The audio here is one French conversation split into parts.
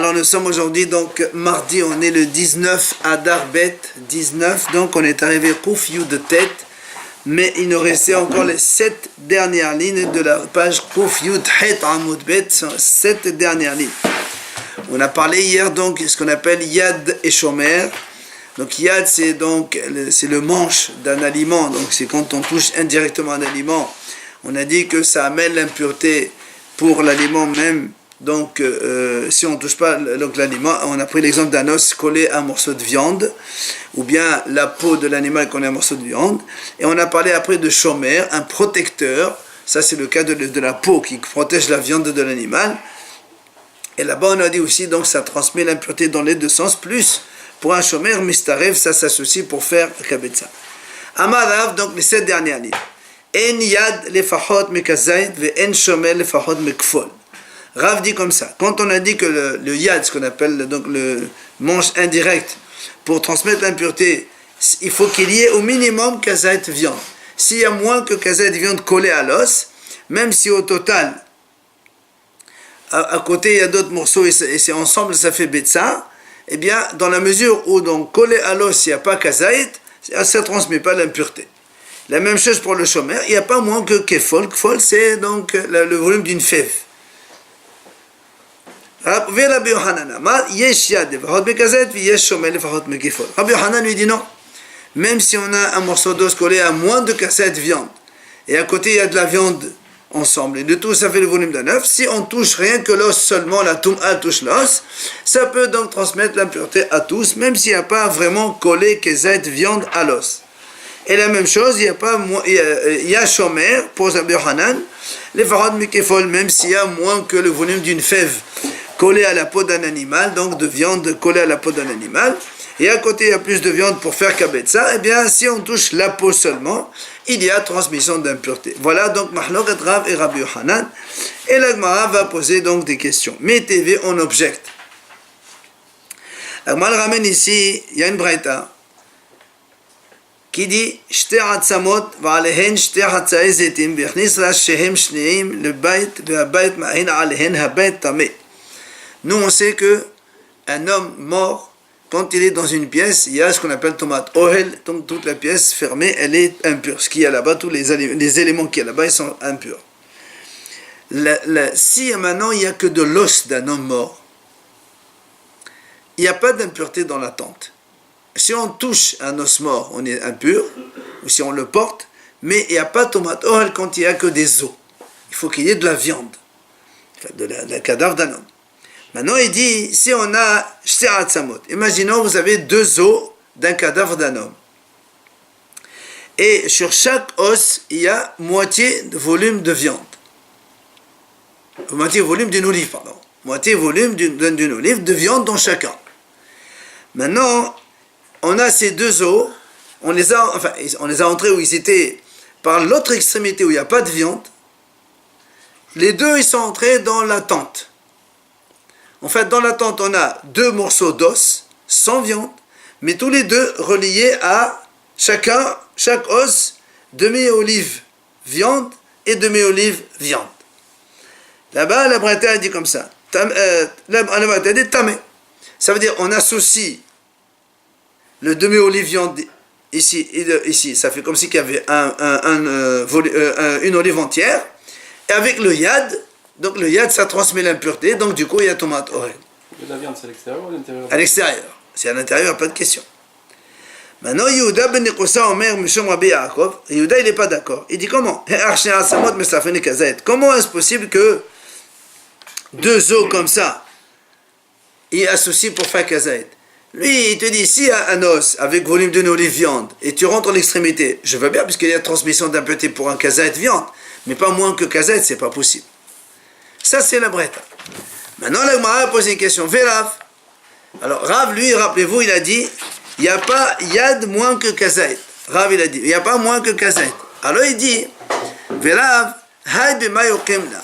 Alors nous sommes aujourd'hui donc mardi, on est le 19 Adar Bet 19, donc on est arrivé Kouf Yud Tet, mais il nous restait encore les 7 dernières lignes de la page Kouf Yud Het Amud Bet, 7 dernières lignes. On a parlé hier donc ce qu'on appelle Yad et Shomer. Donc Yad c'est le manche d'un aliment, donc c'est quand on touche indirectement un aliment. On a dit que ça amène l'impureté pour l'aliment même. Donc, si on ne touche pas l'aliment, on a pris l'exemple d'un os collé à un morceau de viande, ou bien la peau de l'animal collée à un morceau de viande. Et on a parlé après de shomer, un protecteur. Ça, c'est le cas de la peau qui protège la viande de l'animal. Et là-bas, on a dit aussi, donc, ça transmet l'impureté dans les deux sens. Plus, pour un shomer, mistarev, ça s'associe pour faire kabetza. Amarav, donc, les 7 dernières lignes. En yad lefachot mekazait, ve en shomer lefachot mekfol. Rav dit comme ça, quand on a dit que le yad, ce qu'on appelle donc le manche indirect, pour transmettre l'impureté, il faut qu'il y ait au minimum kazait viande. S'il y a moins que kazait viande collée à l'os, même si au total, à côté il y a d'autres morceaux et c'est ensemble ça fait betza, eh bien dans la mesure où donc collé à l'os il n'y a pas kazait, ça ne transmet pas l'impureté. La même chose pour le shomer, il n'y a pas moins que kefol. Kefol c'est donc le volume d'une fève. Rabbi Yohanan lui dit non. Même si on a un morceau d'os collé à moins de cassette viande, et à côté il y a de la viande ensemble, et de tout ça fait le volume d'un œuf, si on touche rien que l'os seulement, la toum'a touche l'os, ça peut donc transmettre l'impureté à tous, même s'il n'y a pas vraiment collé cassette viande à l'os. Et la même chose, il y a shomer pour Rabbi Yohanan, les farad mikefol, même s'il y a moins que le volume d'une fève collé à la peau d'un animal, donc de viande collée à la peau d'un animal, et à côté il y a plus de viande pour faire kabetza, eh bien si on touche la peau seulement, il y a transmission d'impureté. Voilà donc Mahlokat Rav et Rabbi Yohanan, et la Gemara va poser donc des questions. Mais TV on objecte. La Gemara ramène ici, il y a une braïta qui dit Shte Hatzamot va'alehen shte Hatzae Zetim v'echnis la shehem shneim le bait ve'abayt ma'hin alehen habayt tameh. Nous, on sait que un homme mort, quand il est dans une pièce, il y a ce qu'on appelle tomate ohel, donc toute la pièce fermée, elle est impure. Ce qu'il y a là-bas, tous les éléments qu'il y a là-bas, ils sont impurs. Si maintenant il n'y a que de l'os d'un homme mort, il n'y a pas d'impureté dans la tente. Si on touche un os mort, on est impur, ou si on le porte, mais il n'y a pas de tomate ohel quand il n'y a que des os. Il faut qu'il y ait de la viande, de cadavre d'un homme. Maintenant, il dit, si on a Shte Hatzamot, imaginons vous avez 2 os d'un cadavre d'un homme. Et sur chaque os, il y a moitié de volume de viande. Moitié volume d'une olive, pardon. Moitié volume d'une olive de viande dans chacun. Maintenant, on a ces 2 os, on les a entrés où ils étaient par l'autre extrémité où il n'y a pas de viande. Les deux, ils sont entrés dans la tente. En fait, dans la tente, on a 2 morceaux d'os, sans viande, mais tous les deux reliés à chaque os, demi-olive viande et demi-olive viande. Là-bas, la Braïta dit comme ça. La Braïta dit tamé. Ça veut dire on associe le demi-olive viande ici, ça fait comme si il y avait une olive entière, et avec le yad. Donc le yad, ça transmet l'impureté, donc du coup il y a tomate ohel. La viande, c'est à l'extérieur ou à l'intérieur? À l'extérieur. C'est à l'intérieur, pas de question. Maintenant, Yehuda ben Nikosa Omer Mishom Rabbi Yaakov, Yehuda il n'est pas d'accord. Il dit comment? Comment est-ce possible que 2 os comme ça, il associe pour faire kazait? Lui, il te dit, si y a un os avec volume d'une olive viande, et tu rentres en l'extrémité, je veux bien, puisqu'il y a transmission d'impureté pour un kazait viande, mais pas moins que kazait, c'est pas possible. Ça, c'est la Braïta. Maintenant, la Gemara a posé une question. Vérav. Alors, Rav, lui, rappelez-vous, il a dit, il n'y a pas yad moins que kazait. Rav, il a dit, il n'y a pas moins que kazait. Alors, il dit, Vérav, hay b'mayokemna.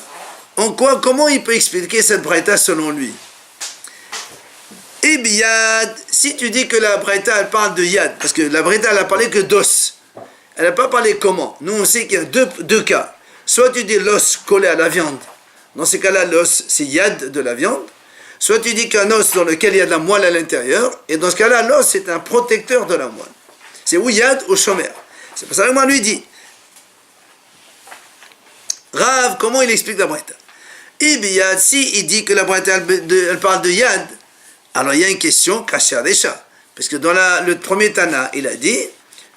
En quoi, comment il peut expliquer cette Braïta selon lui? Eh bien, si tu dis que la Braïta, elle parle de yad, parce que la Braïta, elle a parlé que d'os. Elle n'a pas parlé comment. Nous, on sait qu'il y a deux cas. Soit tu dis l'os collé à la viande. Dans ces cas-là, l'os, c'est yad de la viande. soit tu dis qu'un os dans lequel il y a de la moelle à l'intérieur, et dans ce cas-là, l'os c'est un protecteur de la moelle. C'est ou yad ou shomer. C'est pour ça que moi lui dit. Rav, comment il explique la braïta? Ibiyad, si il dit que la braïta elle parle de yad, alors il y a une question, kasher desha. Parce que dans le premier Tana, il a dit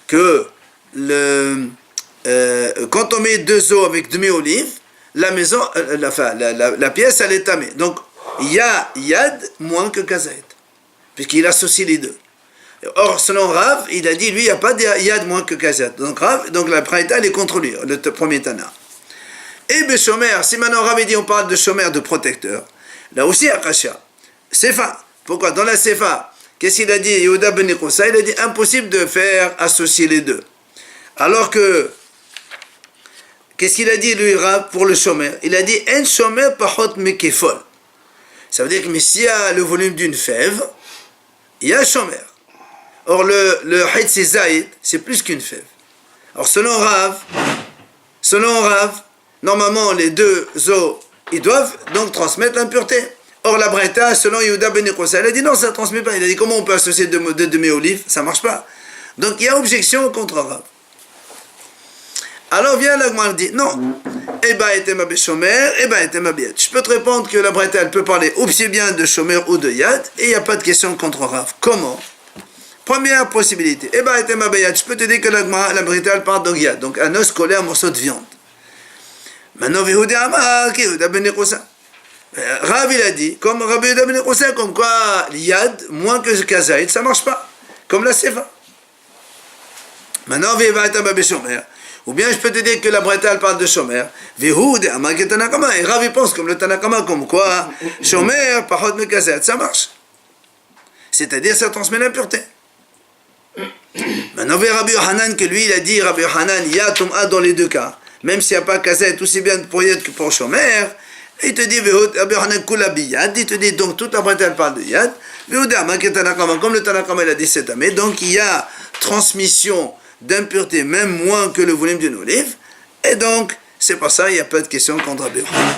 que quand on met 2 os avec demi-olive, la maison, la pièce, elle est tamée. Donc, il y a yad moins que kazaït, puisqu'il associe les deux. Or, selon Rav, il a dit, lui, il n'y a pas de yad moins que kazaït. Donc, la braïta, elle est contre lui, le premier Tana. Et Beshomer, si maintenant Rav dit, on parle de shomer, de protecteur, là aussi, Akasha, Sefa. Pourquoi? Dans la Sefa, qu'est-ce qu'il a dit? Yehuda ben Nechousa, il a dit impossible de faire associer les deux. Alors que, qu'est-ce qu'il a dit lui Rav pour le shomer? Il a dit en shomer pachot mekefol. Ça veut dire que s'il y a le volume d'une fève, il y a shomer. Or le haït c'est zaïd, c'est plus qu'une fève. Or selon Rav, normalement les deux os, ils doivent donc transmettre l'impureté. Or la braïta, selon Yehuda ben Nechousa, il a dit non, ça ne transmet pas. Il a dit comment on peut associer deux demi-olives? Ça ne marche pas. Donc il y a objection contre Rav. Alors vient l'Agmar dit non. Eba etem abeshomer, eba etem abiyad. Je peux te répondre que la braïta, elle peut parler aussi bien de shomer ou de yad, et il n'y a pas de question contre Rav. Comment? Première possibilité. Eba etem abiyad. Je peux te dire que la braïta, elle parle de yad, donc un os collé à un morceau de viande. Maintenant, Yehuda Amar, Yehuda ben Nechousa. Rav il a dit, comme Rabbi Yehuda ben Nechousa, comme quoi l'yad, moins que kazaït, ça ne marche pas. Comme la sefa. Maintenant, Eba etem abeshomer. Ou bien je peux te dire que la braïta elle parle de shomer. Yehuda Amar ke Tanakama. Et Rav il pense comme le Tanakama, comme quoi shomer, pachot mekazet, ça marche. C'est-à-dire ça transmet l'impureté. Maintenant, Rabbi Yohanan, que lui il a dit, Rabbi Yohanan, il y a tom'a dans les deux cas. Même s'il n'y a pas kazet, aussi bien pour yad que pour shomer. Il te dit, Rabbi Yohanan kula biyad. Il te dit, donc toute la braïta elle parle de yad. Yehuda Amar ke Tanakama. Comme le Tanakama il a dit cette année. Donc il y a transmission d'impureté, même moins que le volume d'une olive, et donc, c'est pour ça, il n'y a pas de question contre Rabbi Yohanan.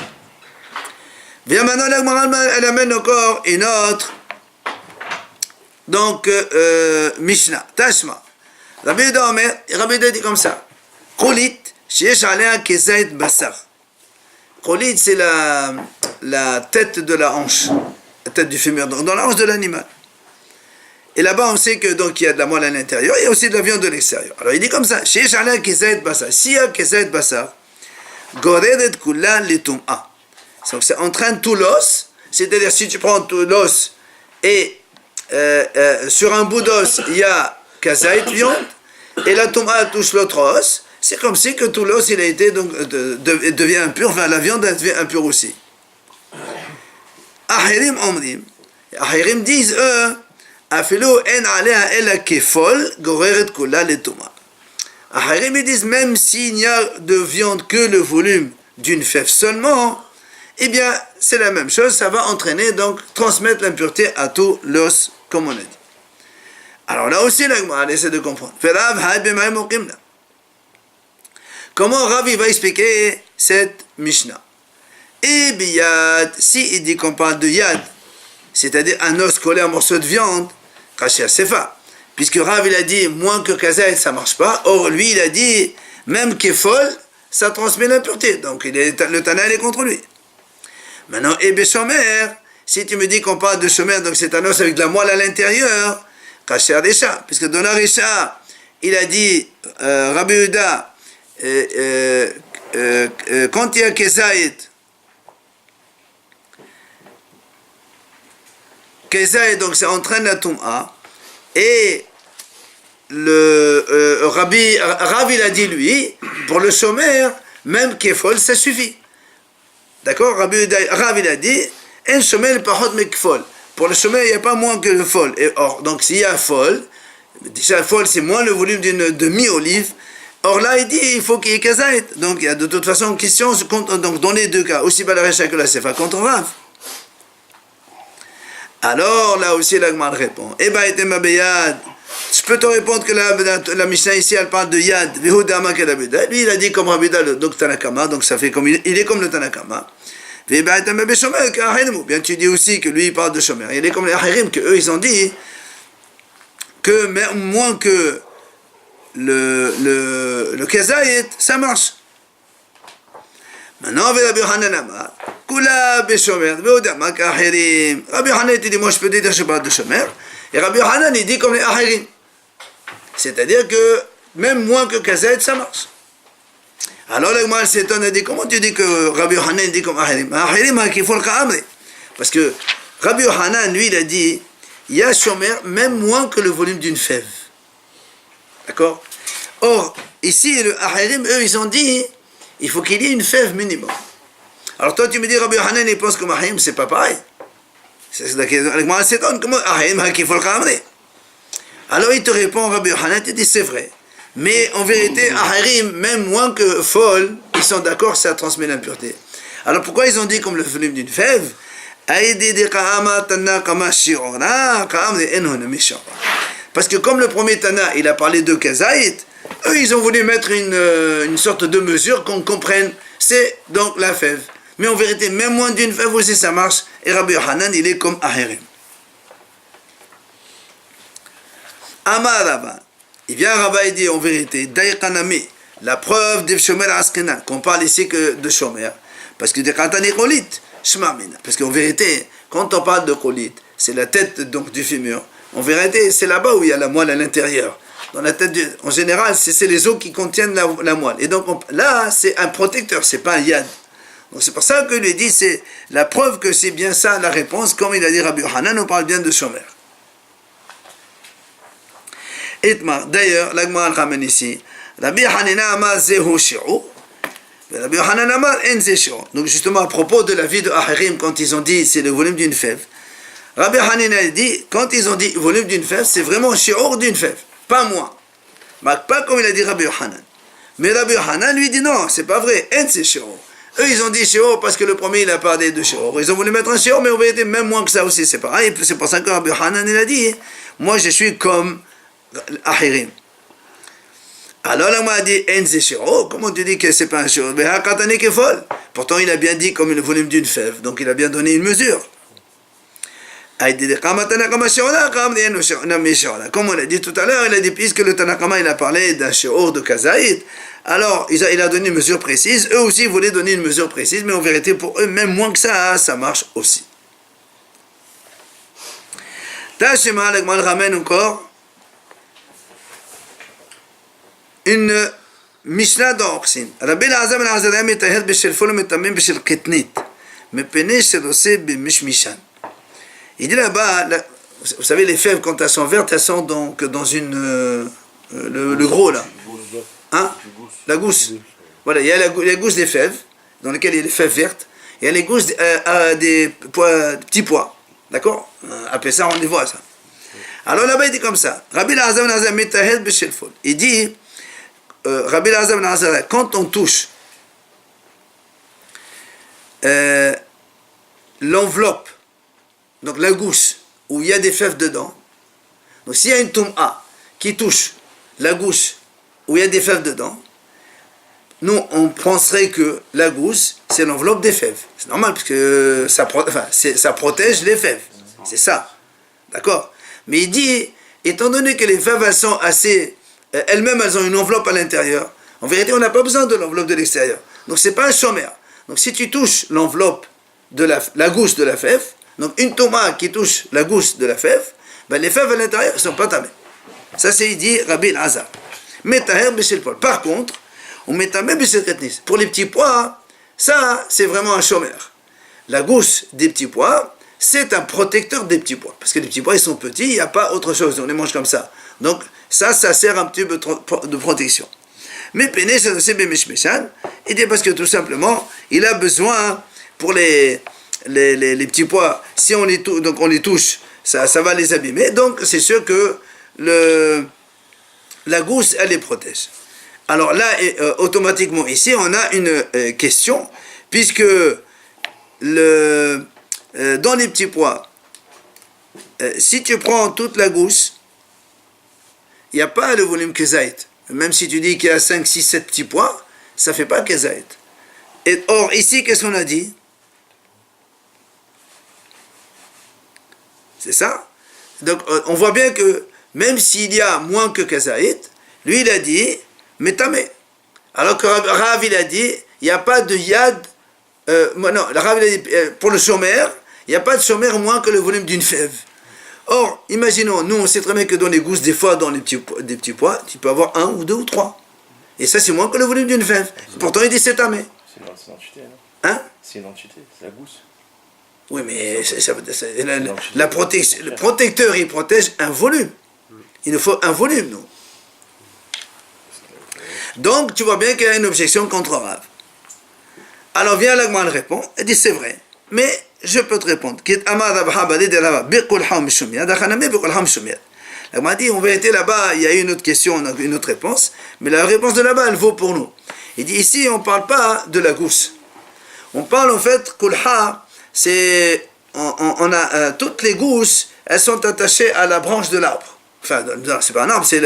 Viens maintenant, elle amène encore une autre, donc, Mishnah, Tashma. Rabbi Yehuda dit comme ça, Cholit, sheyesh alea kezait basar. Cholit, c'est la tête de la hanche, la tête du fémur, dans la hanche de l'animal. Et là-bas, on sait que donc il y a de la moelle à l'intérieur, il y a aussi de la viande de l'extérieur. Alors il dit comme ça, s'il y a kezait basar, goredet kula letum'a. Donc ça entraîne tout l'os, c'est-à-dire si tu prends tout l'os et sur un bout d'os il y a kezait viande et la tum'a touche l'autre os, c'est comme si que tout l'os il a été donc devient impur, enfin la viande devient impure aussi. Ahirim omrim, Ahirim disent eux. Afilo en alea ela kefol goreret kula letoma. Ahirim ils disent même s'il n'y a de viande que le volume d'une fève seulement, eh bien c'est la même chose, ça va entraîner donc transmettre l'impureté à tout l'os comme on a dit. Alors là aussi l'Agmara essaie de comprendre. Comment Rav va expliquer cette Mishnah? Et biyad, si il dit qu'on parle de yad, c'est-à-dire un os collé à un morceau de viande, caché à sefa, puisque Rav il a dit moins que kazaït ça marche pas, or lui il a dit même kefol ça transmet l'impureté, donc le Tana est contre lui. Maintenant ebe shomer, si tu me dis qu'on parle de shomer, donc c'est un os avec de la moelle à l'intérieur, caché à desha, puisque dans la Risha il a dit Rabbi Yehuda quand il y a kazaït, donc ça entraîne la Toum'a, et Rav il a dit lui, pour le shomer, même kefol, ça suffit. D'accord? Rav il a dit, en shomer pachot mekfol. Pour le shomer, il n'y a pas moins que le fol. Et or, donc s'il y a fol, déjà fol c'est moins le volume d'une demi-olive. Or là il dit, il faut qu'il y ait kazaït. Donc il y a de toute façon une question, donc dans les deux cas, aussi pas la Recha que la Sefa contre Rav. Alors, là aussi, l'Agmar répond. Eba etem abiyad. Je peux te répondre que la Mishnah ici, elle parle de yad. Yehuda Amar ke Rabbi Yehuda. Lui, il a dit comme Rabbi Yehuda, donc Tanakama, donc ça fait comme il est comme le Tanakama. Bien, tu dis aussi que lui, il parle de Shomer. Il est comme les Ahirim, qu'eux, ils ont dit que moins que le Kazayit, ça marche. Maintenant, Rabbi Yochanan Amar, Kula Beshomer, Veodama Kahirim. Rabbi Yochanan, il dit, moi, je peux dire que je parle de Shomer. Et Rabbi Yochanan, il dit comme les Ahirim. C'est-à-dire que même moins que Kazayit, ça marche. Alors, le Gemara s'étonne et dit, comment tu dis que Rabbi Yochanan dit comme Ahirim? Ahirim, qu'il faut le Ka'amri. Parce que Rabbi Yochanan, lui, il a dit, il y a Shomer, même moins que le volume d'une fève. D'accord? Or, ici, le Ahirim, eux, ils ont dit, il faut qu'il y ait une fève minimum. Alors toi, tu me dis, Rabbi Yochanan, il pense comme Ahirim, c'est pas pareil. C'est la Gemara s'étonne, comment Ahirim, qu'il faut le Ka'amri? Alors, il te répond, Rabbi Yochanan, il dit, c'est vrai. Mais en vérité, Ahirim, même moins que Fol, ils sont d'accord, ça transmet l'impureté. Alors pourquoi ils ont dit comme le volume d'une fève? Parce que comme le premier Tana, il a parlé de Kazayit, eux, ils ont voulu mettre une sorte de mesure qu'on comprenne. C'est donc la fève. Mais en vérité, même moins d'une fève aussi, ça marche. Et Rabbi Yochanan, il est comme Ahirim. Amar Rabba. Il vient Rabba et dit en vérité, Daïkanami, la preuve de Shomer Askenan, qu'on parle ici que de Shomer. Parce que de Katani Kolit, Shmamina. Parce qu'en vérité, quand on parle de Kolit, c'est la tête donc du fémur. En vérité, c'est là-bas où il y a la moelle à l'intérieur. Dans la tête en général, c'est les os qui contiennent la moelle. Et donc là, c'est un protecteur, c'est pas un yad. Donc c'est pour ça que lui dit, c'est la preuve que c'est bien ça la réponse. Comme il a dit Rabbi Yochanan, on parle bien de Shomer. Itmar, d'ailleurs, l'Agma al-Khamen ici, Rabbi Hanina Amar Zehu Shi'u, Rabbi Yochanan Amar En Ze Shi'u. Donc justement, à propos de la vie de Ahirim, quand ils ont dit c'est le volume d'une fève, Rabbi Hanina dit, quand ils ont dit volume d'une fève, c'est vraiment Shi'ur d'une fève, pas moins. Mais pas comme il a dit Rabbi Yochanan. Mais Rabbi Yochanan lui dit non, c'est pas vrai, En Ze Shi'u. Eux, ils ont dit Shi'ur parce que le premier, il a parlé de Shi'ur. Ils ont voulu mettre un Shi'ur, mais en vérité, même moins que ça aussi, c'est pareil. C'est pour ça que Rabbi Yochanan, il a dit, moi je suis comme Ahirim. Alors là, moi, a dit Enze Shiro. Comment tu dis que c'est pas un Shiro? Pourtant, il a bien dit comme le volume d'une fève. Donc, il a bien donné une mesure. Comme on l'a dit tout à l'heure, il a dit, puisque le Tanakama, il a parlé d'un Shiro de Kazayit, alors il a donné une mesure précise. Eux aussi, ils voulaient donner une mesure précise, mais en vérité, pour eux, même moins que ça marche aussi. Tashima, le Gmal ramène encore une Mishnah d'Orksin. Rabbi Elazar ben Azariah metaher b'shel fol metamim b'shel ketnit, mepene sheloseh b'mishmishan. Il dit là-bas, vous savez, les fèves, quand elles sont vertes, elles sont donc dans le gros là. Hein? La gousse. Voilà, il y a la gousse des fèves, dans laquelle il y a les fèves vertes. Il y a les gousses des petits pois. D'accord? Après ça, on les voit ça. Alors là-bas, il dit comme ça. Rabbi Elazar ben Azariah metaher b'shel fol. Il dit, Rabbi Elazar ben Azariah, quand on touche l'enveloppe, donc la gousse, où il y a des fèves dedans, donc s'il y a une toum'a qui touche la gousse où il y a des fèves dedans, nous on penserait que la gousse c'est l'enveloppe des fèves. C'est normal parce que ça protège les fèves, c'est ça, d'accord? Mais il dit, étant donné que les fèves elles sont assez, elles-mêmes elles ont une enveloppe à l'intérieur, en vérité on n'a pas besoin de l'enveloppe de l'extérieur, donc c'est pas un shomer. Donc si tu touches l'enveloppe de la gousse de la fève, donc une tomate qui touche la gousse de la fève, ben les fèves à l'intérieur ne sont pas tamées. Ça c'est dit Rabbi Elazar. Metaher b'shel fol. Par contre, on met tamé b'shel ketnis. Pour les petits pois, ça c'est vraiment un shomer. La gousse des petits pois, c'est un protecteur des petits pois. Parce que les petits pois ils sont petits, il n'y a pas autre chose, on les mange comme ça. Donc ça sert un petit peu de protection. Mais Péné, c'est Bémishmeshan, il dit parce que tout simplement, il a besoin pour les petits pois, si on les touche, donc on les touche, ça va les abîmer. Donc c'est sûr que la gousse, elle les protège. Alors là, automatiquement ici, on a une question, puisque dans les petits pois, si tu prends toute la gousse, il n'y a pas le volume Kezaït. Même si tu dis qu'il y a 5, 6, 7 petits pois, ça ne fait pas Kezaït. Et or, ici, qu'est-ce qu'on a dit? C'est ça? Donc on voit bien que même s'il y a moins que Kazaït, lui il a dit Metame. Alors que Rav il a dit il n'y a pas de Yad. Non, Rav il a dit pour le Shomer, il n'y a pas de Shomer moins que le volume d'une fève. Or, imaginons, nous on sait très bien que dans les gousses, des fois dans des petits pois, tu peux avoir 1 ou 2 ou 3. Et ça c'est moins que le volume d'une fève. Pourtant il dit c'est tamé. C'est une entité, non? Hein? C'est une entité, c'est la gousse. Oui, mais le protecteur, il protège un volume. Il nous faut un volume, nous. Donc, tu vois bien qu'il y a une objection contre Rav. Alors, vient l'Agman répond, elle dit, c'est vrai, mais je peux te répondre. L'Agman dit, en vérité, là-bas, il y a une autre question, une autre réponse, mais la réponse de là-bas, elle vaut pour nous. Il dit, ici, on ne parle pas de la gousse. On parle, en fait, kulha, c'est, on a toutes les gousses, elles sont attachées à la branche de l'arbre. Enfin, c'est pas un arbre, c'est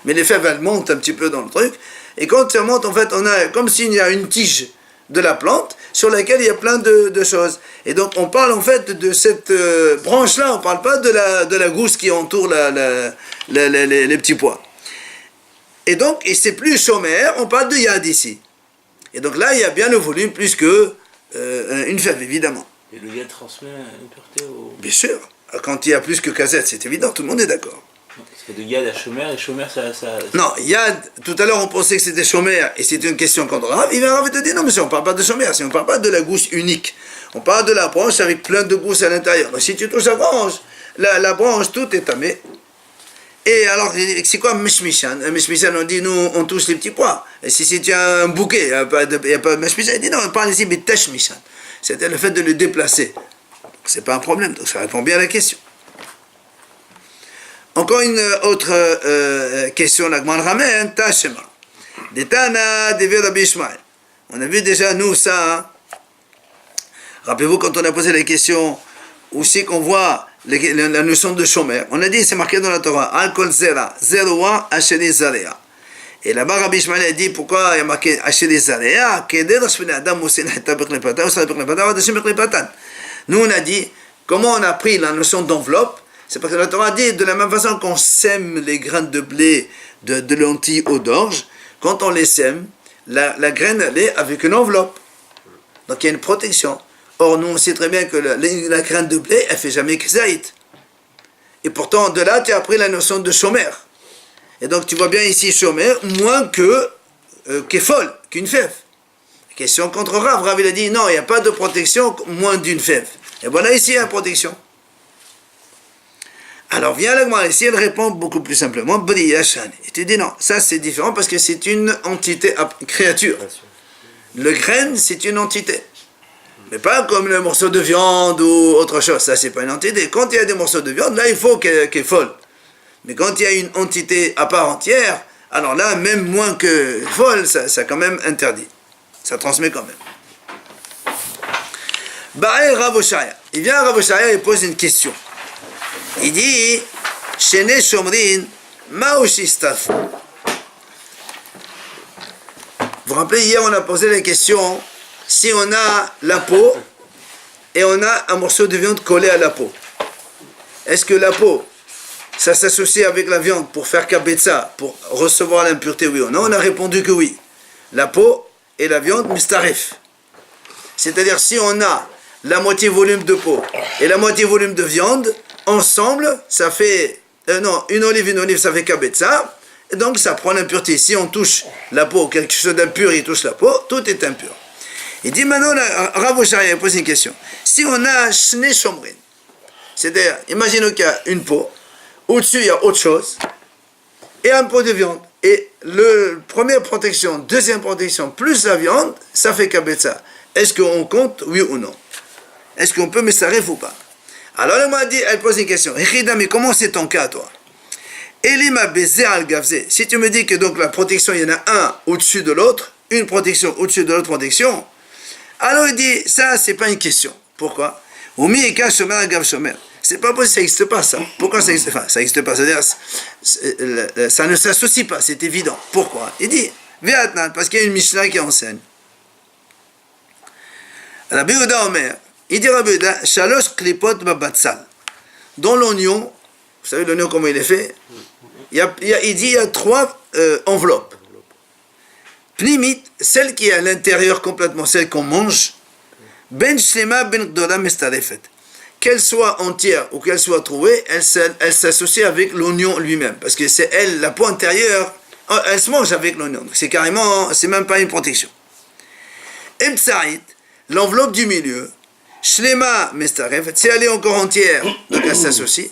mais les fèves, elles montent un petit peu dans le truc. Et quand ça monte, en fait, on a comme s'il y a une tige de la plante sur laquelle il y a plein de choses. Et donc, on parle en fait de cette branche-là, on parle pas de la gousse qui entoure les petits pois. Et donc, et c'est plus chômeur, on parle de yad ici. Et donc là, il y a bien le volume plus que une fève, évidemment. Et le yad transmet une pureté au... Bien sûr. Quand il y a plus que kazette, c'est évident, tout le monde est d'accord. Parce que de yad à shomer, et shomer, ça... Non, yad, tout à l'heure on pensait que c'était shomer, et c'était une question contre Rav, il va te dire, non monsieur, on ne parle pas de shomer, on ne parle pas de la gousse unique. On parle de la branche avec plein de gousses à l'intérieur. Donc si tu touches la branche, la branche, tout est tamé. Et alors, c'est quoi mishmishan? Mishmishan, on dit, nous, on touche les petits pois. Et si tu as un bouquet, il n'y a pas de mishmishan, il dit, non, on parle ici de teshmishan. C'était le fait de le déplacer. C'est pas un problème, donc ça répond bien à la question. Encore une autre question, la Gemara ramène, Tashema. Detana devir Rabbi Ishmael. On a vu déjà, nous, ça. Hein? Rappelez-vous, quand on a posé la question, où c'est qu'on voit la notion de shomer. On a dit, c'est marqué dans la Torah, Al-Kol Zera, Zeroa, Asheri Zarea. Et là-bas, Rabbi Ishmael a dit, pourquoi il y a marqué Asheri Zarea? Nous, on a dit, comment on a pris la notion d'enveloppe? C'est parce que la Torah dit, de la même façon qu'on sème les graines de blé, de lentilles ou d'orge, quand on les sème, la graine, elle est avec une enveloppe. Donc, il y a une protection. Or, nous, on sait très bien que la graine de blé, elle ne fait jamais kzaït. Et pourtant, de là, tu as appris la notion de shomer. Et donc, tu vois bien ici, shomer, moins qu'effol, qu'une fève. Question contre Rav. Rav, il a dit, non, il n'y a pas de protection moins d'une fève. Et voilà ici, il y a protection. Alors, viens la Gemara ici, elle répond beaucoup plus simplement, Briyashan. Et tu dis, non, ça c'est différent parce que c'est une entité, créature. Le graine, c'est une entité. Mais pas comme le morceau de viande ou autre chose. Ça, c'est pas une entité. Quand il y a des morceaux de viande, là, il faut qu'elle folle. Mais quand il y a une entité à part entière, alors là, même moins que folle, ça quand même interdit. Ça transmet quand même. Ba'e Rav Oshaya. Il vient à Rav Oshaya et pose une question. Il dit, Shene Shomrin, Maoshistaf. Vous vous rappelez, hier on a posé la question, si on a la peau et on a un morceau de viande collé à la peau, est-ce que la peau, ça s'associe avec la viande pour faire kabetza, pour recevoir l'impureté, oui ou non? On a répondu que oui. La peau et la viande, mistarif. C'est-à-dire, si on a la moitié volume de peau et la moitié volume de viande, ensemble, ça fait, une olive, ça fait kabetza, et donc ça prend l'impureté. Si on touche la peau, quelque chose d'impur, il touche la peau, tout est impur. Il dit maintenant, Rav Oshaya pose une question. Si on a shne shomrin, c'est-à-dire, imaginons qu'il y a une peau, au-dessus il y a autre chose, et un pot de viande, et première protection, deuxième protection, plus la viande, ça fait kabetza. Est-ce qu'on compte, oui ou non? Est-ce qu'on peut mesaref ou pas? Alors elle m'a dit, elle pose une question. Mais comment c'est ton cas, toi? Elima bezé al gavzé. Si tu me dis que donc la protection, il y en a un au-dessus de l'autre, une protection au-dessus de l'autre protection, alors il dit, ça, c'est pas une question. Pourquoi? Oumi eka shomer gav shomer. C'est pas possible, ça n'existe pas, ça. Pourquoi ça n'existe pas? Ça n'existe pas, c'est-à-dire, ça ne s'associe pas, c'est évident. Pourquoi? Il dit, Véatnan, parce qu'il y a une Mishnah qui enseigne. Rabbi Yehuda Omer, il dit Rabbi Yehuda, Shalosh klipot babatzal. dans l'oignon, vous savez l'oignon comment il est fait, il dit il y a 3 enveloppes. Pnimit, celle qui est à l'intérieur complètement, celle qu'on mange, ben shlema ben gdola mestarefet. Qu'elle soit entière ou qu'elle soit trouée, elle s'associe avec l'oignon lui-même. Parce que c'est elle, la peau intérieure, elle se mange avec l'oignon. C'est carrément, c'est même pas une protection. Emtsarit, l'enveloppe du milieu, shlema mestarefet, si elle est encore entière, donc elle s'associe.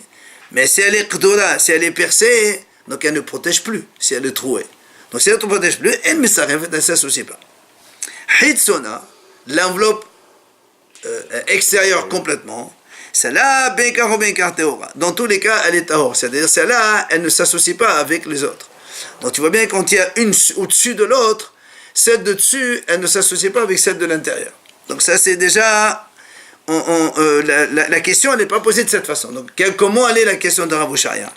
Mais si elle est gdola, si elle est percée, donc elle ne protège plus, si elle est trouée. Donc si elle ne protège plus, elle ne s'associe pas. Hitsona, l'enveloppe extérieure complètement, celle-là, benkar ou benkar teora. Dans tous les cas, elle est tahor. C'est-à-dire, celle-là, elle ne s'associe pas avec les autres. Donc tu vois bien quand il y a une au-dessus de l'autre, celle de dessus, elle ne s'associe pas avec celle de l'intérieur. Donc ça, c'est déjà... la question, elle n'est pas posée de cette façon. Donc comment elle est la question de Rav Oshaya?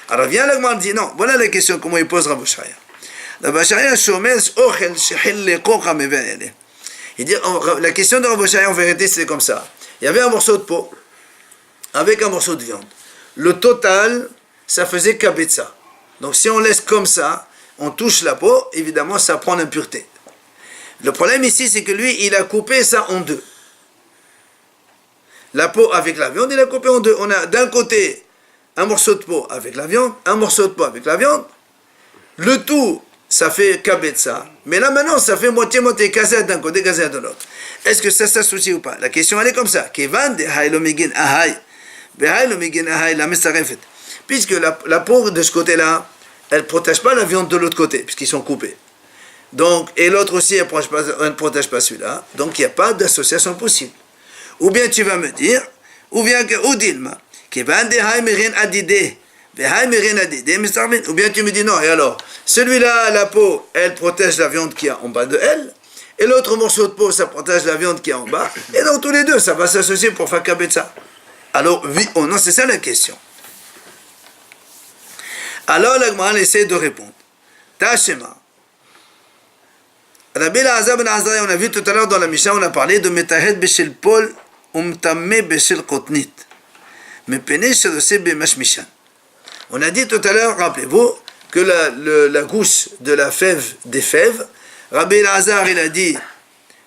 Alors vient l'Agmar dit non, voilà la question, comment il pose Rav Oshaya. Rav Oshaya, shomez ochel shechil lekocha meve'ele. Il dit, la question de Rav Oshaya, en vérité, c'est comme ça. Il y avait un morceau de peau avec un morceau de viande. Le total, ça faisait kabetza. Donc si on laisse comme ça, on touche la peau, évidemment, ça prend l'impureté. Le problème ici, c'est que lui, il a coupé ça en deux. La peau avec la viande, il a coupé en deux. On a d'un côté un morceau de peau avec la viande, un morceau de peau avec la viande. Le tout, ça fait kabetza. Mais là maintenant, ça fait moitié-moitié, gazette d'un côté, gazette de l'autre. Est-ce que ça s'associe ou pas? La question, elle est comme ça. Puisque la peau de ce côté-là, elle ne protège pas la viande de l'autre côté, puisqu'ils sont coupés. Donc, et l'autre aussi, elle ne protège pas celui-là. Donc, il n'y a pas d'association possible. Ou bien tu vas me dire, ou bien que, ou dilma, ou bien tu me dis non, et alors, celui-là, la peau, elle protège la viande qui est en bas de elle, et l'autre morceau de peau, ça protège la viande qui est en bas, et donc tous les deux, ça va s'associer pour faire kabetza. Alors, oui ou non, c'est ça la question. Alors, l'Agmara essaie de répondre. Tashema. Rabbi Elazar ben Azariah, on a vu tout à l'heure dans la Mishnah, on a parlé de Metahed Beshel Pol, Umtamme Beshel Kotnit. On a dit tout à l'heure, rappelez-vous, que la gousse de la fève des fèves, Rabbi Elazar, il a dit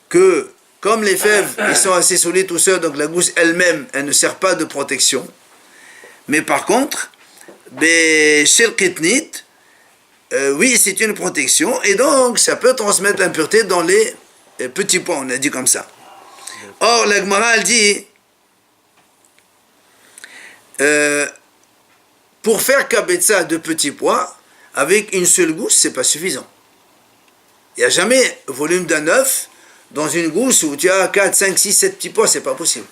que comme les fèves, ils sont assez solides tout seuls, donc la gousse elle-même, elle ne sert pas de protection. Mais par contre, Beshel Kotnit, oui, c'est une protection, et donc ça peut transmettre l'impureté dans les petits pois, on a dit comme ça. Or, la Gemara, elle dit, pour faire kabetza de petits pois, avec une seule gousse, c'est pas suffisant. Il n'y a jamais volume d'un œuf dans une gousse où tu as 4, 5, 6, 7 petits pois, c'est pas possible.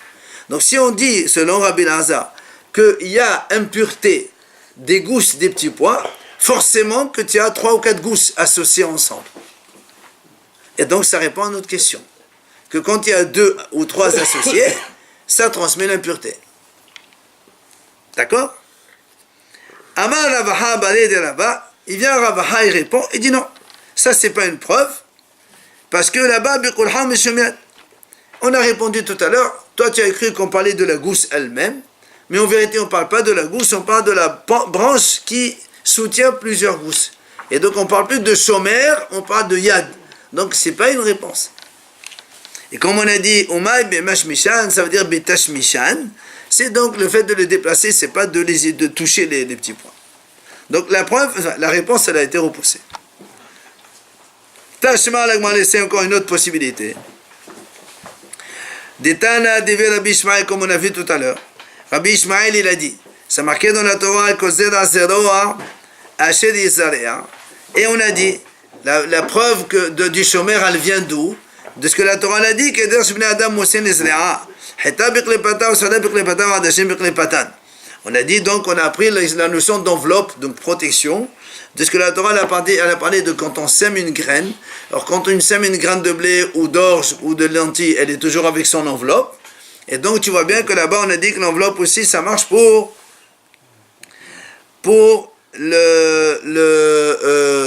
Donc si on dit, selon Rabbi Elazar, qu'il y a impureté des gousses des petits pois, forcément que tu as 3 ou 4 gousses associées ensemble. Et donc ça répond à notre question. Que quand il y a 2 ou 3 associés, ça transmet l'impureté. D'accord? Amar Ravaha Balé de là-bas, il vient à Ravaha, il répond, il dit non, ça c'est pas une preuve, parce que là-bas, on a répondu tout à l'heure, toi tu as cru qu'on parlait de la gousse elle-même, mais en vérité on ne parle pas de la gousse, on parle de la branche qui soutient plusieurs gousses. Et donc on ne parle plus de shomer, on parle de yad. Donc c'est pas une réponse. Et comme on a dit, Umay bemash mishan, ça veut dire betash mishan, c'est donc le fait de le déplacer, c'est pas de toucher les petits points. Donc la preuve, la réponse, elle a été repoussée. Tashma l'agma laissé encore une autre possibilité. Detana deve Rabbi Ishmael, comme on a vu tout à l'heure. Rabbi Ishmael, il a dit, ça marqué dans la Torah, et on a dit, la preuve du shomer, elle vient d'où? De ce que la Torah a dit, on a dit donc, on a appris la notion d'enveloppe, donc protection, de ce que la Torah elle a parlé de quand on sème une graine. Alors quand on sème une graine de blé ou d'orge ou de lentilles, elle est toujours avec son enveloppe. Et donc tu vois bien que là-bas on a dit que l'enveloppe aussi ça marche pour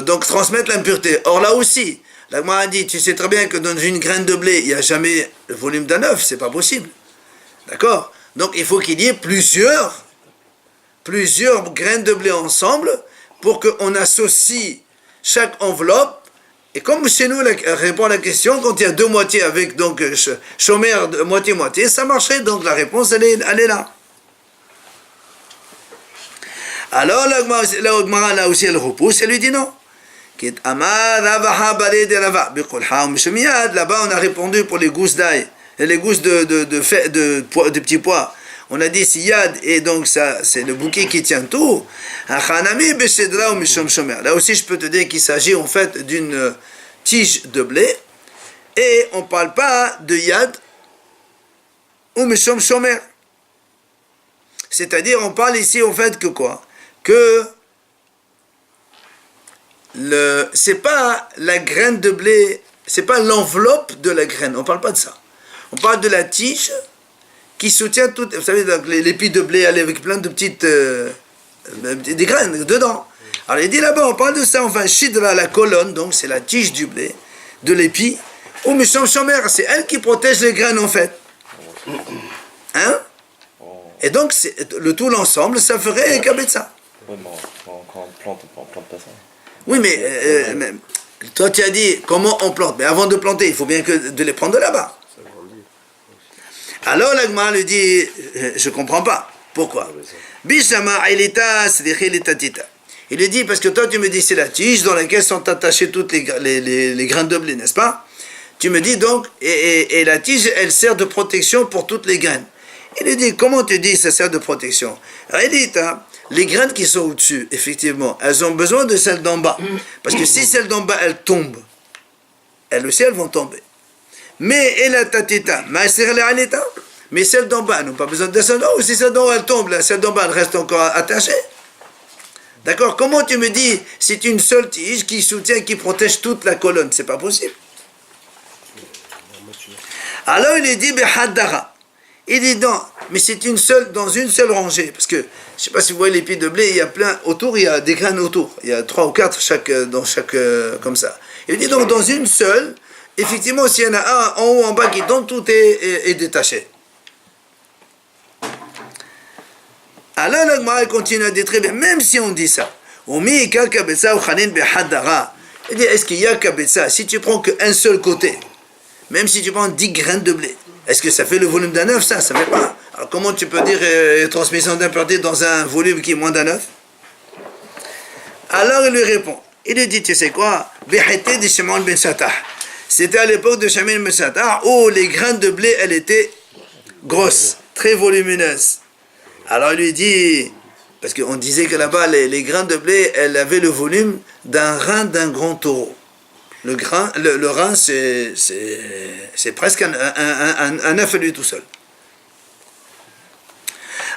donc transmettre l'impureté. Or là aussi, la Gemara a dit, tu sais très bien que dans une graine de blé, il n'y a jamais le volume d'un œuf, c'est pas possible. D'accord? Donc il faut qu'il y ait plusieurs graines de blé ensemble pour qu'on associe chaque enveloppe. Et comme chez nous, répond à la question, quand il y a deux moitiés avec donc chomer moitié-moitié, ça marcherait. Donc la réponse, elle est là. Alors la Gemara là aussi elle repousse, elle lui dit non. Là-bas on a répondu pour les gousses d'ail et les gousses de petits pois. On a dit si yad et donc ça c'est le bouquet qui tient tout. Là aussi je peux te dire qu'il s'agit en fait d'une tige de blé et on ne parle pas de yad ou mishom shomer. C'est-à-dire on parle ici en fait que quoi? Que c'est pas la graine de blé, c'est pas l'enveloppe de la graine, on parle pas de ça. On parle de la tige qui soutient tout, vous savez, l'épi de blé avec plein de petites des graines dedans. Alors il dit là-bas, on parle de ça, enfin shidra, la colonne, donc c'est la tige du blé, de l'épi, ou mishom shomer, c'est elle qui protège les graines en fait. Hein? Et donc le tout l'ensemble, ça ferait kabetza. Ouais, mais quand on plante pas ça. Oui, mais toi tu as dit comment on plante. Mais avant de planter, il faut bien que de les prendre de là-bas. Alors la Gemara lui dit, je comprends pas. Pourquoi? Bishama ilita sedichilita tita. Il lui dit, parce que toi tu me dis c'est la tige dans laquelle sont attachées toutes les graines de blé, n'est-ce pas? Tu me dis donc, et la tige, elle sert de protection pour toutes les graines. Il lui dit, comment tu dis ça sert de protection? Ilita, les graines qui sont au-dessus, effectivement, elles ont besoin de celles d'en bas. Parce que si celles d'en bas, elles tombent, elles aussi, elles vont tomber. Mais, mais celles d'en bas, elles n'ont pas besoin de celles d'en haut. Si celles d'en haut, elles tombent, celles d'en bas, elles restent encore attachées. D'accord? Comment tu me dis, c'est une seule tige qui soutient, qui protège toute la colonne? C'est pas possible. Alors, il est dit, Haddara. Il dit non, mais c'est dans une seule rangée. Parce que, je ne sais pas si vous voyez les pieds de blé, il y a plein autour, il y a des graines autour. Il y a 3 ou 4 dans chaque comme ça. Il dit donc dans une seule, effectivement, s'il y en a un en haut, en bas qui tombe, tout est détaché. Alors la Gemara continue à dire très bien, même si on dit ça, il dit est-ce qu'il y a kabetza? Si tu prends qu'un seul côté, même si tu prends 10 graines de blé, est-ce que ça fait le volume d'un œuf? Ça ne fait pas. Alors comment tu peux dire transmission d'impureté dans un volume qui est moins d'un œuf? Alors il lui répond. Il lui dit, tu sais quoi? C'était à l'époque de Shimon ben Sattah où les graines de blé, elles étaient grosses, très volumineuses. Alors il lui dit, parce qu'on disait que là-bas, les graines de blé, elles avaient le volume d'un rein d'un grand taureau. Le rein, c'est presque un œuf à lui tout seul.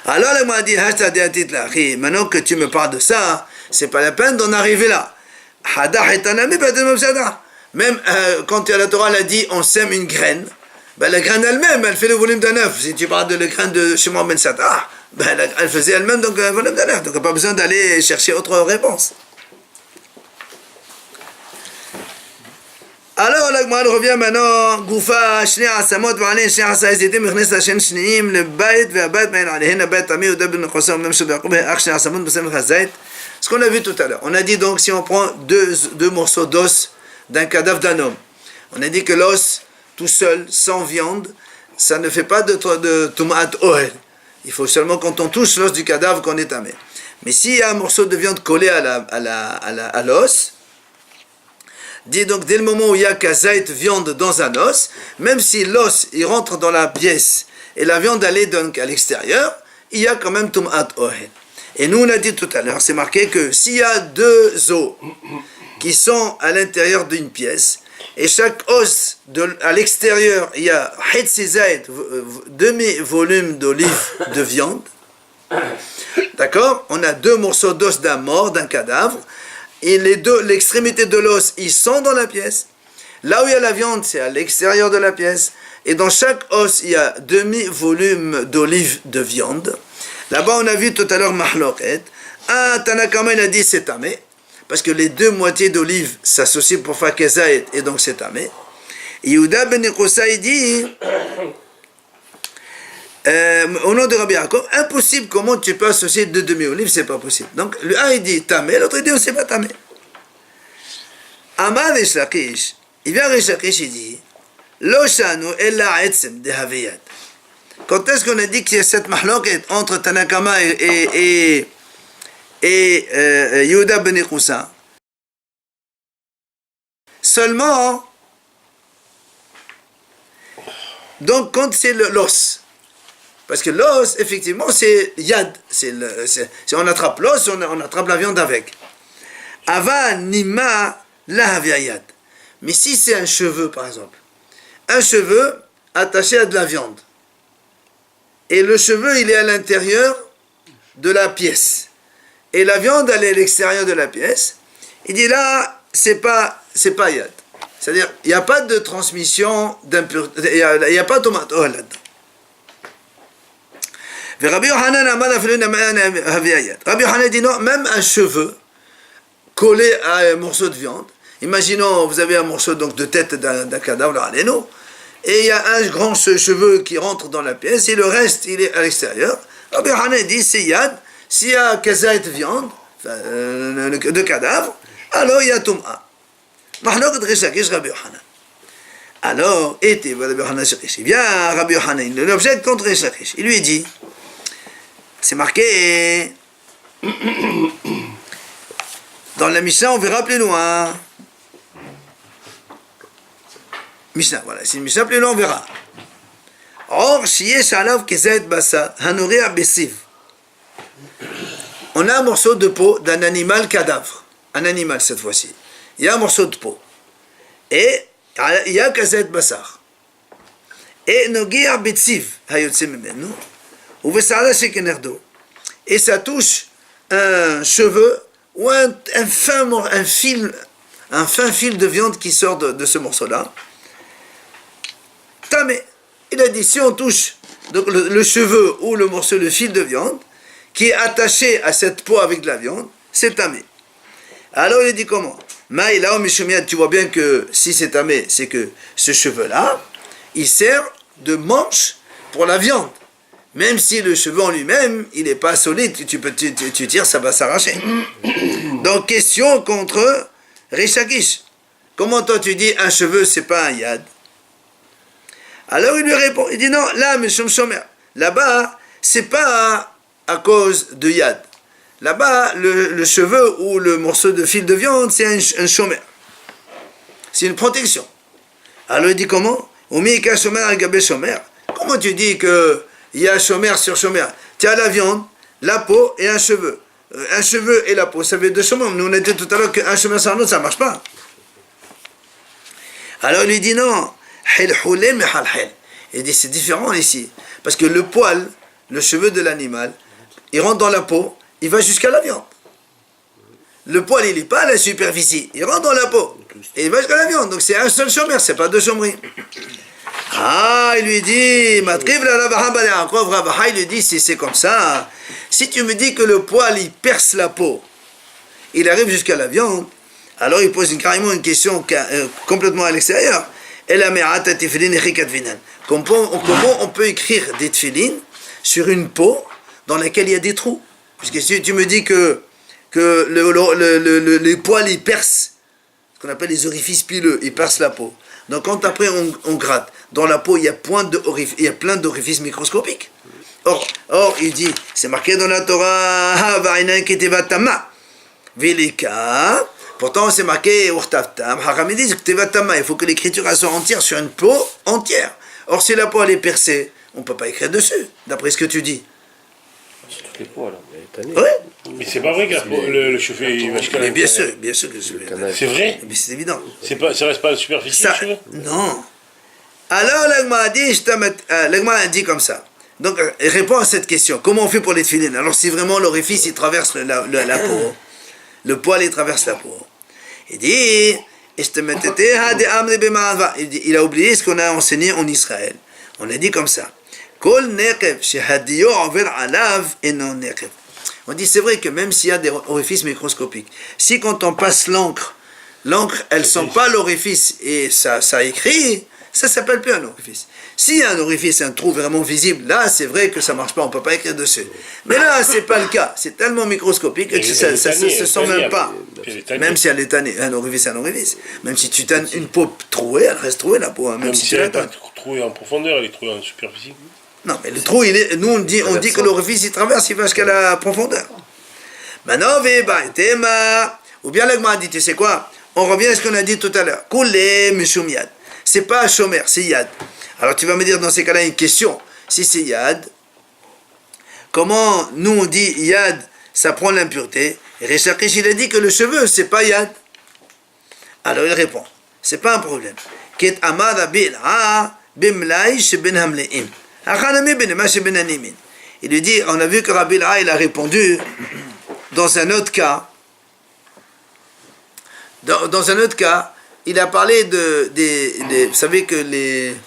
Alors, il m'a dit, maintenant que tu me parles de ça, c'est pas la peine d'en arriver là. Même quand la Torah l'a dit, on sème une graine, ben, la graine elle-même, elle fait le volume d'un œuf. Si tu parles de la graine de Shimon ben Sattah, ben, elle faisait elle-même donc un volume d'un œuf. Donc, il n'y a pas besoin d'aller chercher autre réponse. Alors la Gemara revient maintenant, Goufa, Shnei Asamot, V'alein, Shnei Asaizitim, Mechnes Hashem Shneim, le Bayt, Ve'abayt, Me'en Alehen, Abayt, Ami, Udab, Nechosa, Mem Shebekub, Ach, Shnei Asamot, B'sem Chazait. Ce qu'on a vu tout à l'heure. On a dit donc, si on prend deux morceaux d'os d'un cadavre d'un homme, on a dit que l'os, tout seul, sans viande, ça ne fait pas de Tumat Ohel. Il faut seulement quand on touche l'os du cadavre qu'on est tamé. Mais s'il y a un morceau de viande collé à l'os, dit donc dès le moment où il y a kazaït viande dans un os, même si l'os il rentre dans la pièce et la viande allait donc à l'extérieur, il y a quand même Tumat Ohel. Et nous on a dit tout à l'heure, c'est marqué que s'il y a 2 os qui sont à l'intérieur d'une pièce, et chaque os à l'extérieur, il y a Hetzizaït, demi-volume d'olive de viande, d'accord? On a 2 morceaux d'os d'un mort, d'un cadavre, et l'extrémité de l'os, ils sont dans la pièce. Là où il y a la viande, c'est à l'extérieur de la pièce. Et dans chaque os, il y a demi-volume d'olive de viande. Là-bas, on a vu tout à l'heure Mahloket. Ah, Tanakama, il a dit c'est tamé. Parce que les 2 moitiés d'olive s'associent pour faire kezaït, et donc c'est tamé. Yehuda ben Nekosa, il dit au nom de Rabbi Yaakov, impossible, comment tu peux associer deux demi-olives, c'est pas possible. Donc le un il dit tamé, l'autre il dit c'est pas tamé. Amar Rish Lakish, il vient Rish Lakish, il dit Lo shanu ella etzem de haviyad. Quand est-ce qu'on a dit qu'il y a cette mahloket entre Tanakama et Yehuda ben Yechousa? Seulement, donc quand c'est l'os, parce que l'os, effectivement, c'est yad, on attrape l'os, on attrape la viande avec. Ava nima la yad. Mais si c'est un cheveu, par exemple, un cheveu attaché à de la viande, et le cheveu, il est à l'intérieur de la pièce, et la viande, elle est à l'extérieur de la pièce, il dit là, c'est pas yad. C'est-à-dire, il n'y a pas de transmission d'impureté, il n'y a pas de tomate là-dedans. Rabbi Yochanan dit non, même un cheveu collé à un morceau de viande, imaginons, vous avez un morceau donc, de tête d'un cadavre, et il y a un grand cheveu qui rentre dans la pièce, et le reste, il est à l'extérieur. Rabbi Yochanan dit, c'est yad, s'il y a kazaït viande, de cadavre, alors il y a tum'a. Mahloket Rish Lakish Rabbi Yochanan. Alors, était Rabbi Yochanan Rish. Il vient Rabbi Yochanan, il objecte contre Rish Lakish. Il lui dit, c'est marqué dans la Mishnah, on verra plus loin. Mishnah, voilà, c'est une Mishnah plus loin, on verra. Or, Shiesh Alav Kezet Basa, Hanoria Bessiv. On a un morceau de peau d'un animal cadavre. Un animal cette fois-ci. Il y a un morceau de peau. Et il y a Kezet Basar. Et Nogia Betsiv, Hayotse Memenu. Et ça touche un cheveu ou un fin fil de viande qui sort de ce morceau-là. Tamé. Il a dit, si on touche donc le cheveu ou le morceau, le fil de viande, qui est attaché à cette peau avec de la viande, c'est tamé. Alors il a dit comment? Tu vois bien que si c'est tamé, c'est que ce cheveu-là, il sert de manche pour la viande. Même si le cheveu en lui-même, il n'est pas solide, tu tires, ça va s'arracher. Donc, question contre Rish Lakish. Comment toi tu dis un cheveu, c'est pas un yad? Alors il lui répond, il dit non, là, Mishum Shomer. Là-bas, c'est pas à cause de yad. Là-bas, le cheveu ou le morceau de fil de viande, c'est un shomer. C'est une protection. Alors il dit comment? Comment tu dis que il y a shomer sur shomer? Tu as la viande, la peau et un cheveu. Un cheveu et la peau, ça fait deux shomer. Nous on a dit tout à l'heure qu'un shomer sans l'autre, ça ne marche pas. Alors il lui dit non. Il dit c'est différent ici. Parce que le poil, le cheveu de l'animal, il rentre dans la peau, il va jusqu'à la viande. Le poil, il n'est pas à la superficie, il rentre dans la peau. Et il va jusqu'à la viande. Donc c'est un seul shomer, c'est pas deux shomeries. Ah, il lui dit, il lui dit, si c'est comme ça, si tu me dis que le poil, il perce la peau, il arrive jusqu'à la viande, alors il pose carrément une question complètement à l'extérieur. Comment on peut écrire des tefilines sur une peau dans laquelle il y a des trous? Parce que si tu me dis que les poils, ils percent, ce qu'on appelle les orifices pileux, ils percent la peau. Donc quand après on gratte, dans la peau il y a plein d'orifices microscopiques. Or il dit, c'est marqué dans la Torah, pourtant c'est marqué, il faut que l'écriture soit entière sur une peau entière. Or si la peau elle est percée, on ne peut pas écrire dessus, d'après ce que tu dis. C'est toutes les peaux alors. Ouais. Mais c'est pas vrai que le cheveu il va jusqu'à la Bien sûr que je vais. C'est vrai? Mais c'est évident. Ça reste pas à la superficie le cheveu? Non. Alors l'Agma a dit comme ça. Donc il répond à cette question. Comment on fait pour les tefilines? Alors si vraiment l'orifice il traverse la peau, le poil il traverse la peau. Il dit, il a oublié ce qu'on a enseigné en Israël. On a dit comme ça. On dit c'est vrai que même s'il y a des orifices microscopiques, si quand on passe l'encre elle sent pas l'orifice et ça écrit, ça s'appelle plus un orifice. S'il y a un orifice, un trou vraiment visible, là, c'est vrai que ça marche pas, on peut pas écrire dessus. Mais là, c'est pas le cas. C'est tellement microscopique que ça ne se sent même pas. Même si elle est tannée. Un orifice, c'est un orifice. Même si tu tannes une peau trouée, elle reste trouée, la peau. Hein, même si elle n'est pas trouée en profondeur, elle est trouée en superficie. Non, mais le trou, nous, on dit que l'orifice, il traverse, il va jusqu'à la profondeur. Maintenant, ou bien l'agma dit, tu sais quoi? On revient à ce qu'on a dit tout à l'heure. Koulé mishum yad. C'est pas shomer, c'est yad. Alors tu vas me dire dans ces cas-là une question. Si c'est yad, comment nous on dit yad, ça prend l'impureté? Et Rish Lakish, il a dit que le cheveu, c'est pas yad. Alors il répond, c'est pas un problème. Ket amada bil'a bimlai sheben hamleim. Achanami benema sheben animin. Il lui dit, on a vu que Rabbi Il'a, il a répondu dans un autre cas. Dans un autre cas, il a parlé vous savez que les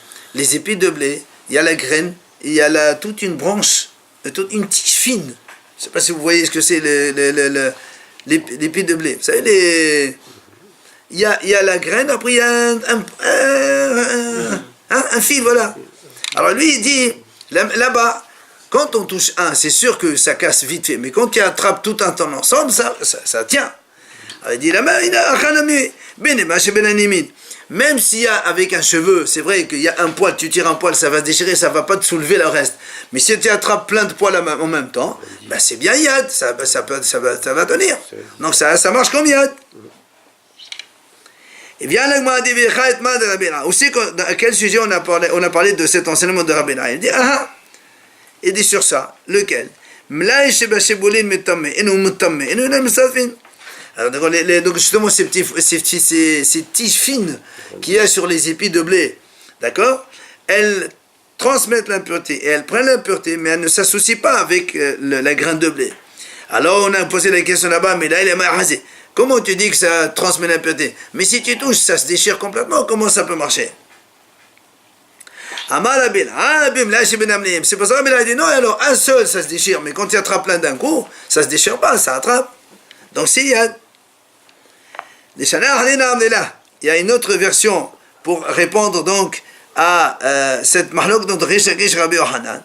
épis de blé, il y a la graine, il y a toute une branche, toute une tige fine. Je ne sais pas si vous voyez ce que c'est l'épi de blé. Vous savez, il y a la graine, après il y a un fil, voilà. Alors lui, il dit, là-bas, quand on touche un, c'est sûr que ça casse vite fait, mais quand tu attrapes tout un temps ensemble, ça tient. Alors il dit la main, même s'il y a avec un cheveu, c'est vrai qu'il y a un poil, tu tires un poil, ça va se déchirer, ça ne va pas te soulever le reste. Mais si tu attrapes plein de poils en même temps, ben c'est bien yad, ça va tenir. Donc ça marche comme yad. Et bien là, aussi, à quel sujet on a parlé de cet enseignement de Rabbi Il'a? Il dit sur ça, lequel? Alors, donc justement, ces tiges fines qu'il y a sur les épis de blé, d'accord, elles transmettent l'impureté et elles prennent l'impureté, mais elles ne s'associent pas avec la graine de blé. Alors on a posé la question là-bas, mais là il est rasé. Comment tu dis que ça transmet l'impureté? Mais si tu touches, ça se déchire complètement, comment ça peut marcher? C'est pour ça qu'il a dit non, alors un seul ça se déchire, mais quand tu attrapes plein d'un coup, ça se déchire pas, ça attrape. Donc c'est yad. Il y a une autre version pour répondre donc à cette mahlok de Rish Lakish Rabbi Yochanan.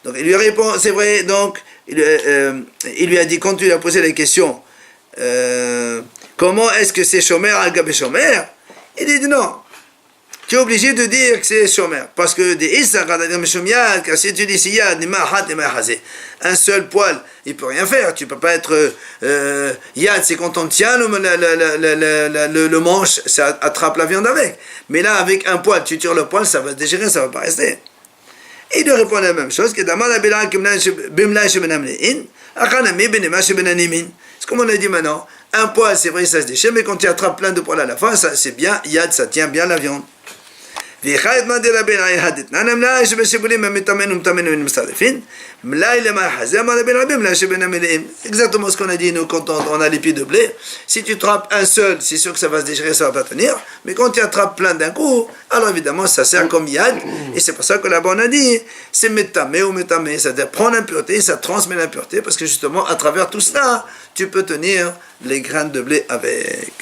Donc il lui répond, c'est vrai, donc il lui a dit, quand tu lui as posé la question, comment est-ce que c'est shomer al gabé shomer? Il dit non. Tu es obligé de dire que c'est shomer. Parce que car si tu dis yad, un seul poil, il ne peut rien faire. Tu ne peux pas être yad, c'est quand on tient le manche, ça attrape la viande avec. Mais là, avec un poil, tu tires le poil, ça va se déchirer, ça ne va pas rester. Et il lui répond la même chose, que c'est comme on a dit maintenant, un poil, c'est vrai, ça se déchire, mais quand tu attrapes plein de poils à la fin, c'est bien yad, ça tient bien la viande. Exactement ce qu'on a dit nous quand on a l'épi de blé. Si tu attrapes un seul, c'est sûr que ça va se déchirer, ça va pas tenir. Mais quand tu attrapes plein d'un coup, alors évidemment ça sert comme yad. Et c'est pour ça que là-bas on a dit c'est métamé ou métamé, c'est-à-dire prendre l'impureté, ça transmet l'impureté, parce que justement à travers tout cela, tu peux tenir les graines de blé avec.